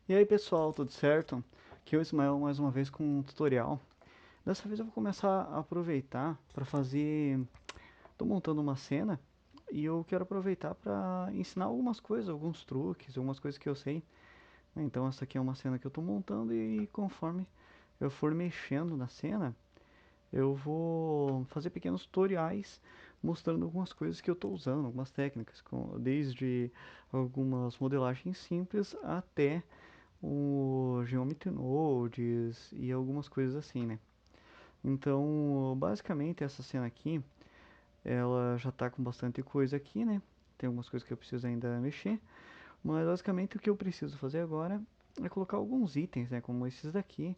E aí pessoal, tudo certo? Aqui é o Ismael mais uma vez com um tutorial. Dessa vez eu vou começar a aproveitar para fazer... Tô montando uma cena e eu quero aproveitar para ensinar algumas coisas, alguns truques, algumas coisas que eu sei. Então essa aqui é uma cena que eu tô montando e conforme eu for mexendo na cena, eu vou fazer pequenos tutoriais mostrando algumas coisas que eu estou usando, algumas técnicas, desde algumas modelagens simples até o Geometry Nodes e algumas coisas assim, né? Então, basicamente essa cena aqui, ela já tá com bastante coisa aqui, né? Tem algumas coisas que eu preciso ainda mexer, mas basicamente o que eu preciso fazer agora é colocar alguns itens, né, como esses daqui,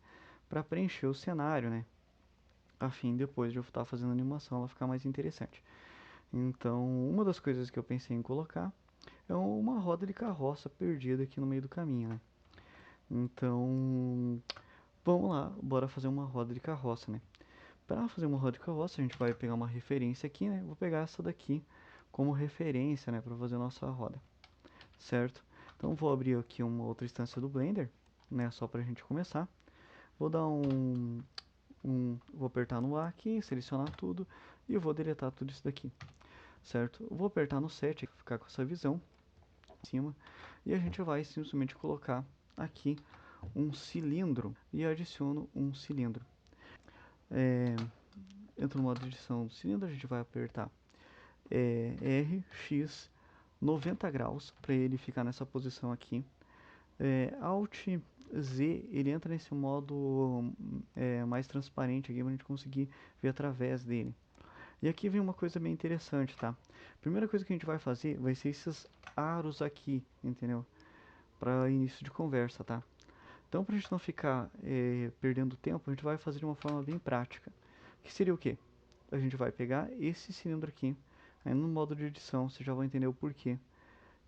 para preencher o cenário, né? A fim depois de eu estar fazendo a animação ela ficar mais interessante. Então, uma das coisas que eu pensei em colocar é uma roda de carroça perdida aqui no meio do caminho, né? Então, vamos lá, bora fazer uma roda de carroça, né? Para fazer uma roda de carroça, a gente vai pegar uma referência aqui, né? Vou pegar essa daqui como referência, né, para fazer a nossa roda, certo? Então vou abrir aqui uma outra instância do Blender, né, só para a gente começar. Vou dar vou apertar no A aqui, selecionar tudo e eu vou deletar tudo isso daqui, certo? Eu vou apertar no 7, ficar com essa visão em cima e a gente vai simplesmente colocar aqui um cilindro e adiciono um cilindro. Entra no modo de edição do cilindro, a gente vai apertar R, X, 90 graus para ele ficar nessa posição aqui. Alt Z, ele entra nesse modo mais transparente aqui para a gente conseguir ver através dele. E aqui vem uma coisa bem interessante, tá? Primeira coisa que a gente vai fazer vai ser esses aros aqui, entendeu? Para início de conversa, tá? Então, para a gente não ficar perdendo tempo, a gente vai fazer de uma forma bem prática. Que seria o quê? A gente vai pegar esse cilindro aqui, aí no modo de edição você já vai entender o porquê.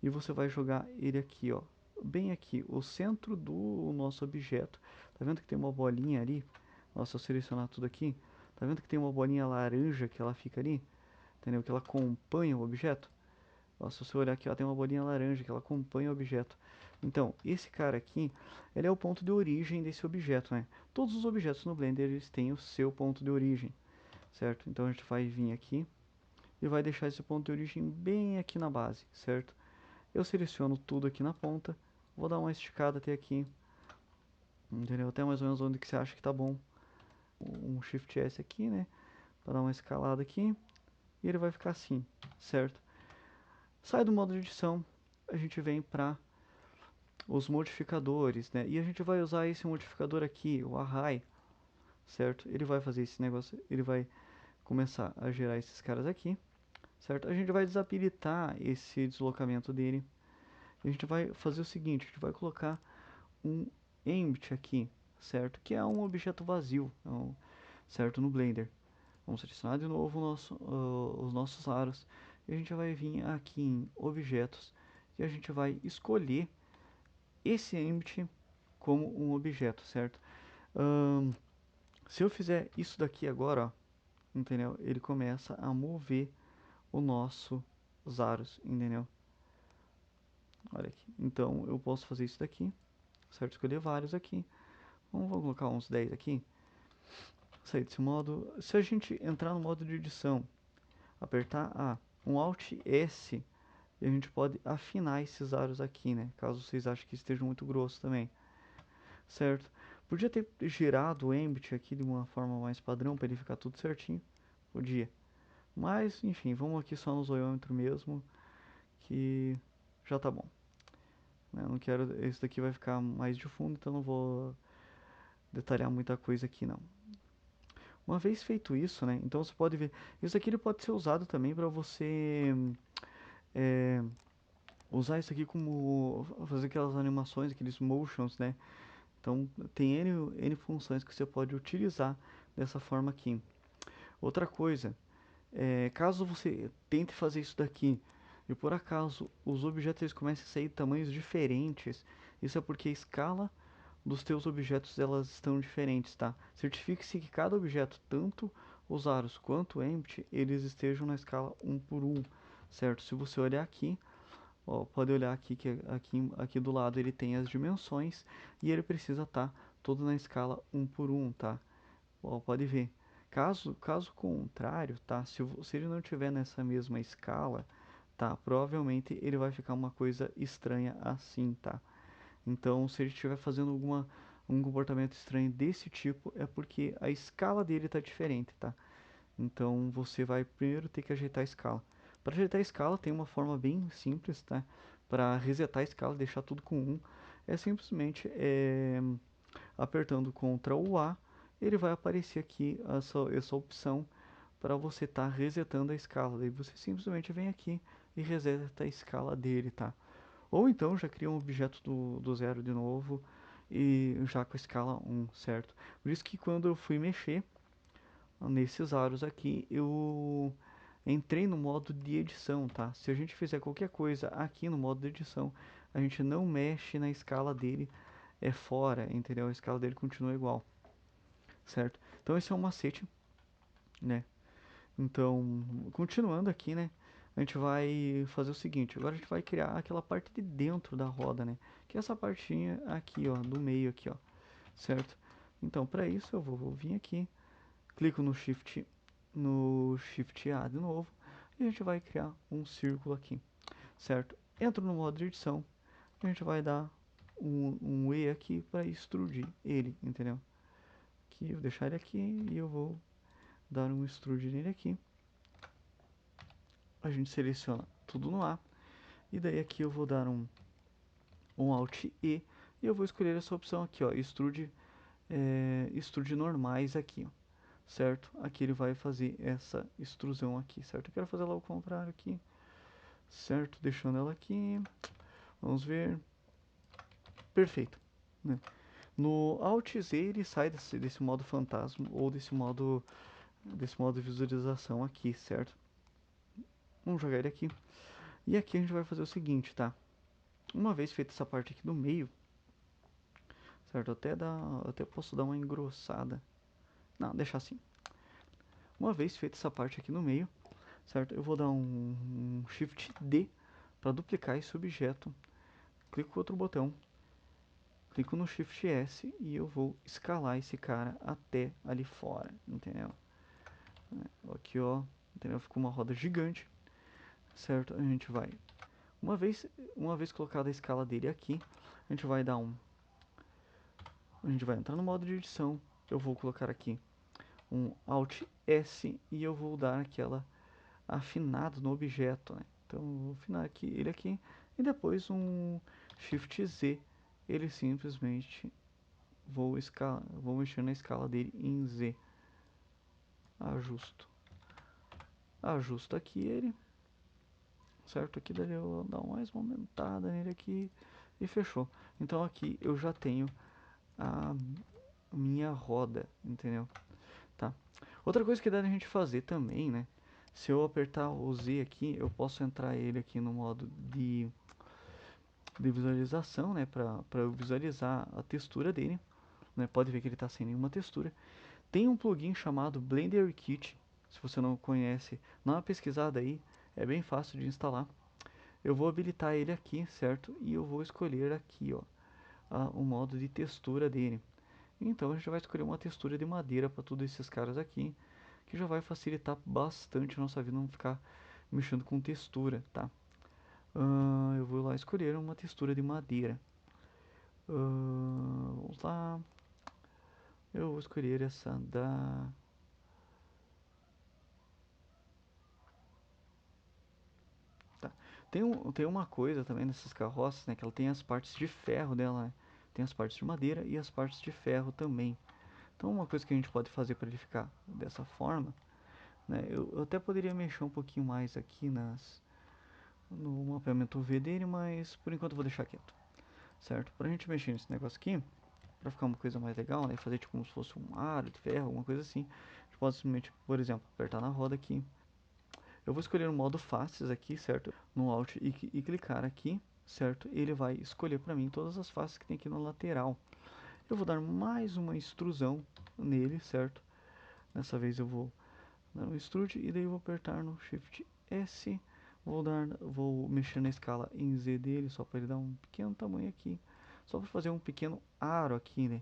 E você vai jogar ele aqui, ó, bem aqui, o centro do nosso objeto. Tá vendo que tem uma bolinha ali? Nossa, eu selecionar tudo aqui. Tá vendo que tem uma bolinha laranja que ela fica ali? Entendeu? Que ela acompanha o objeto. Ó, se você olhar aqui, ó, tem uma bolinha laranja que ela acompanha o objeto. Então, esse cara aqui, ele é o ponto de origem desse objeto, né? Todos os objetos no Blender, eles têm o seu ponto de origem, certo? Então a gente vai vir aqui e vai deixar esse ponto de origem bem aqui na base, certo? Eu seleciono tudo aqui na ponta, vou dar uma esticada até aqui, entendeu? Até mais ou menos onde que você acha que tá bom. Um Shift S aqui, né? Para dar uma escalada aqui. E ele vai ficar assim, certo? Sai do modo de edição, a gente vem para os modificadores, né? E a gente vai usar esse modificador aqui, o Array, certo? Ele vai fazer esse negócio, ele vai começar a gerar esses caras aqui, certo? A gente vai desabilitar esse deslocamento dele. E a gente vai fazer o seguinte, a gente vai colocar um empty aqui, certo? Que é um objeto vazio, certo? No Blender. Vamos selecionar de novo os nossos aros. E a gente vai vir aqui em objetos e a gente vai escolher esse empty como um objeto, certo? Ahn, Se eu fizer isso daqui agora, ó, entendeu? Ele começa a mover o nosso aros, entendeu? Olha aqui. Então eu posso fazer isso daqui, certo? Escolher vários aqui. Vamos colocar uns 10 aqui. Sair desse modo. Se a gente entrar no modo de edição, apertar um Alt S, e a gente pode afinar esses aros aqui, né? Caso vocês achem que esteja muito grosso também, certo? Podia ter girado o Ambit aqui de uma forma mais padrão para ele ficar tudo certinho, podia. Mas, enfim, vamos aqui só no zoiômetro mesmo, que já tá bom. Eu não quero, esse daqui vai ficar mais de fundo, então não vou detalhar muita coisa aqui não. Uma vez feito isso, né? Então você pode ver, isso aqui ele pode ser usado também para você é, usar isso aqui como fazer aquelas animações, aqueles motions, né? Então tem N funções que você pode utilizar dessa forma aqui. Outra coisa, caso você tente fazer isso daqui e por acaso os objetos eles comecem a sair de tamanhos diferentes, isso é porque a escala dos teus objetos elas estão diferentes, tá? Certifique-se que cada objeto, tanto os aros quanto o empty, eles estejam na escala 1 por 1, certo? Se você olhar aqui, Ó, pode olhar aqui que aqui do lado ele tem as dimensões e ele precisa estar todo na escala 1 por 1, tá? Ó, pode ver. Caso contrário, tá? Se ele não tiver nessa mesma escala, tá? Provavelmente ele vai ficar uma coisa estranha assim, tá? Então, se ele estiver fazendo um comportamento estranho desse tipo, é porque a escala dele está diferente, tá? Então, você vai primeiro ter que ajeitar a escala. Para ajeitar a escala, tem uma forma bem simples, tá? Para resetar a escala, deixar tudo com 1, é simplesmente apertando Ctrl o A, ele vai aparecer aqui essa opção para você estar resetando a escala. Daí você simplesmente vem aqui e reseta a escala dele, tá? Ou então já cria um objeto do zero de novo e já com a escala 1, certo? Por isso que quando eu fui mexer nesses aros aqui, eu entrei no modo de edição, tá? Se a gente fizer qualquer coisa aqui no modo de edição, a gente não mexe na escala dele fora, entendeu? A escala dele continua igual, certo? Então esse é um macete, né? Então, continuando aqui, né? A gente vai fazer o seguinte, agora a gente vai criar aquela parte de dentro da roda, né? Que é essa partinha aqui, ó, do meio aqui, ó, certo? Então, para isso eu vou vir aqui, clico no Shift A de novo, e a gente vai criar um círculo aqui, certo? Entro no modo de edição, a gente vai dar um E aqui para extrudir ele, entendeu? Aqui, eu vou deixar ele aqui e eu vou dar um extrude nele aqui. A gente seleciona tudo no A, e daí aqui eu vou dar um Alt E, e eu vou escolher essa opção aqui, ó, extrude normais aqui, ó, certo? Aqui ele vai fazer essa extrusão aqui, certo? Eu quero fazer lá o contrário aqui, certo? Deixando ela aqui, vamos ver, perfeito, né? No Alt Z ele sai desse modo fantasma ou desse modo de visualização aqui, certo? Vamos jogar ele aqui. E aqui a gente vai fazer o seguinte, tá? Uma vez feita essa parte aqui do meio, certo? Até posso dar uma engrossada. Não, deixar assim. Uma vez feita essa parte aqui no meio, certo? Eu vou dar um Shift D para duplicar esse objeto. Clico com outro botão, clico no Shift S e eu vou escalar esse cara até ali fora, entendeu? Aqui, ó, entendeu? Ficou uma roda gigante, certo? A gente vai, uma vez colocada a escala dele aqui, a gente vai a gente vai entrar no modo de edição. Eu vou colocar aqui um Alt S e eu vou dar aquela afinada no objeto, né? Então eu vou afinar aqui ele aqui e depois um Shift Z, ele simplesmente vou mexer na escala dele em Z. Ajusto aqui ele, certo? Aqui daí eu vou dar mais uma aumentada nele aqui e fechou. Então aqui eu já tenho a minha roda, entendeu? Tá. Outra coisa que dá a gente fazer também, né? Se eu apertar o Z aqui, eu posso entrar ele aqui no modo de visualização, né? Para eu visualizar a textura dele, né? Pode ver que ele está sem nenhuma textura. Tem um plugin chamado Blender Kit. Se você não conhece, dá uma pesquisada aí. É bem fácil de instalar. Eu vou habilitar ele aqui, certo? E eu vou escolher aqui, ó, o modo de textura dele. Então a gente vai escolher uma textura de madeira para todos esses caras aqui, que já vai facilitar bastante a nossa vida não ficar mexendo com textura, tá? Eu vou lá escolher uma textura de madeira. Vamos lá. Eu vou escolher essa da... Tá. Tem uma coisa também nessas carroças, né? Que ela tem as partes de ferro dela, né? Tem as partes de madeira e as partes de ferro também. Então uma coisa que a gente pode fazer para ele ficar dessa forma, né? Eu até poderia mexer um pouquinho mais aqui no mapeamento V dele, mas por enquanto eu vou deixar quieto, certo? Pra gente mexer nesse negócio aqui, pra ficar uma coisa mais legal, né? Fazer tipo como se fosse um aro de ferro, alguma coisa assim. A gente pode simplesmente, por exemplo, apertar na roda aqui. Eu vou escolher o modo faces aqui, certo? No Alt e clicar aqui, certo? Ele vai escolher pra mim todas as faces que tem aqui na lateral. Eu vou dar mais uma extrusão nele, certo? Dessa vez eu vou dar um extrude e daí eu vou apertar no Shift S, Vou mexer na escala em Z dele, só para ele dar um pequeno tamanho aqui. Só para fazer um pequeno aro aqui, né?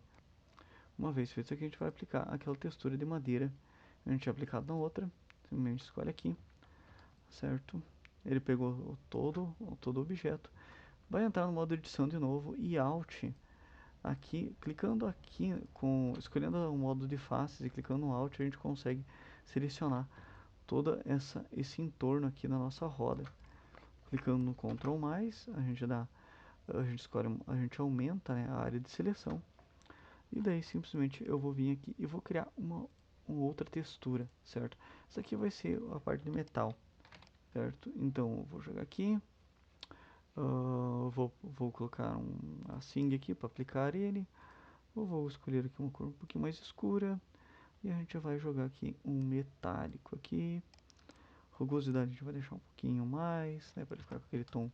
Uma vez feito isso aqui, a gente vai aplicar aquela textura de madeira. A gente tinha aplicado na outra. Simplesmente escolhe aqui, certo? Ele pegou todo o objeto. Vai entrar no modo edição de novo e Alt. Aqui, clicando aqui, escolhendo o modo de faces e clicando no Alt, a gente consegue selecionar esse entorno aqui da nossa roda. Clicando no Ctrl+, a gente escolhe, a gente aumenta, né, a área de seleção. E daí simplesmente eu vou vir aqui e vou criar uma outra textura, certo? Essa aqui vai ser a parte de metal, certo? Então eu vou jogar aqui, vou colocar um assim aqui para aplicar ele. Eu vou escolher aqui uma cor um pouquinho mais escura e a gente vai jogar aqui um metálico aqui. Rugosidade a gente vai deixar um pouquinho mais, né, para ficar com aquele tom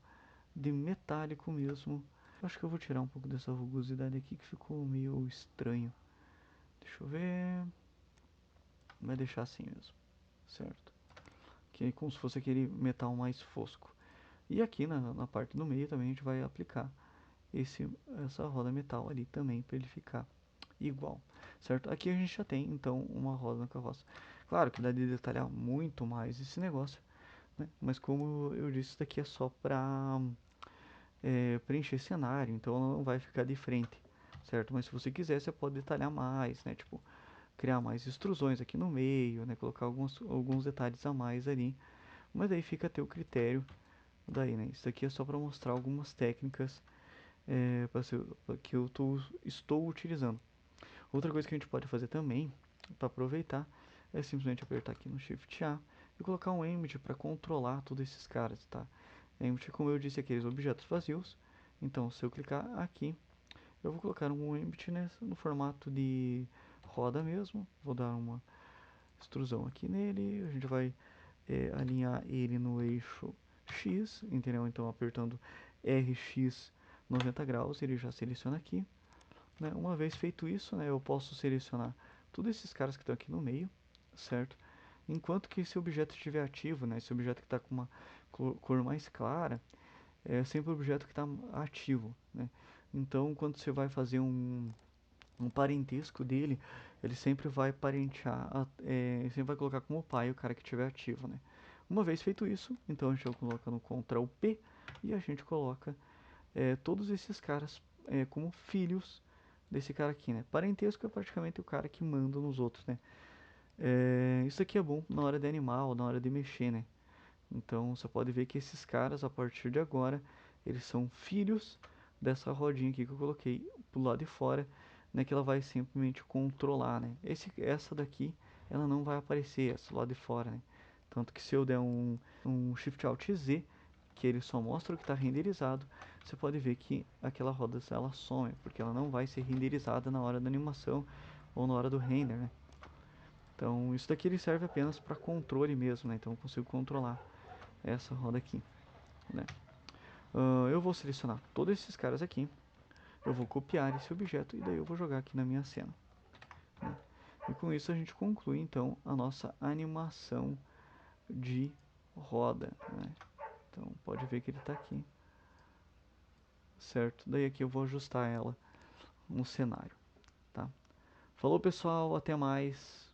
de metálico mesmo. Acho que eu vou tirar um pouco dessa rugosidade aqui que ficou meio estranho. Deixa eu ver. Vai deixar assim mesmo, certo? Que é como se fosse aquele metal mais fosco. E aqui na parte do meio também a gente vai aplicar essa roda metal ali também para ele ficar igual, certo? Aqui a gente já tem então uma roda na carroça. Claro que dá de detalhar muito mais esse negócio, né? Mas como eu disse, isso daqui é só para preencher cenário, então ela não vai ficar de frente, certo? Mas se você quiser, você pode detalhar mais, né? Tipo, criar mais extrusões aqui no meio, né? Colocar alguns detalhes a mais ali. Mas aí fica a teu critério daí, né? Isso aqui é só para mostrar algumas técnicas que eu estou utilizando. Outra coisa que a gente pode fazer também, para aproveitar, é simplesmente apertar aqui no Shift A e colocar um Emmet para controlar todos esses caras, tá? Emmet, como eu disse, aqueles objetos vazios. Então, se eu clicar aqui, eu vou colocar um Emmet no formato de roda mesmo. Vou dar uma extrusão aqui nele. A gente vai alinhar ele no eixo X, entendeu? Então, apertando RX 90 graus, ele já seleciona aqui. Né? Uma vez feito isso, né, eu posso selecionar todos esses caras que estão aqui no meio, certo? Enquanto que esse objeto estiver ativo, né, esse objeto que está com uma cor mais clara, é sempre o objeto que está ativo, né? Então, quando você vai fazer um parentesco dele, ele sempre vai parentear, sempre vai colocar como pai o cara que estiver ativo, né? Uma vez feito isso, então a gente coloca no Ctrl P e a gente coloca todos esses caras como filhos desse cara aqui, né? Parentesco é praticamente o cara que manda nos outros, né? Isso aqui é bom na hora de animar ou na hora de mexer, né? Então você pode ver que esses caras, a partir de agora, eles são filhos dessa rodinha aqui que eu coloquei pro lado de fora, né? Que ela vai simplesmente controlar, né? Essa daqui, ela não vai aparecer, essa do lado de fora, né? Tanto que se eu der um Shift Alt Z, que ele só mostra o que está renderizado, você pode ver que aquela roda ela some, porque ela não vai ser renderizada na hora da animação ou na hora do render, né? Então isso daqui ele serve apenas para controle mesmo, né? Então eu consigo controlar essa roda aqui, né? Eu vou selecionar todos esses caras aqui, eu vou copiar esse objeto e daí eu vou jogar aqui na minha cena, né? E com isso a gente conclui então a nossa animação de roda, né? Então pode ver que ele está aqui, certo? Daí aqui eu vou ajustar ela no cenário, tá? Falou pessoal, até mais.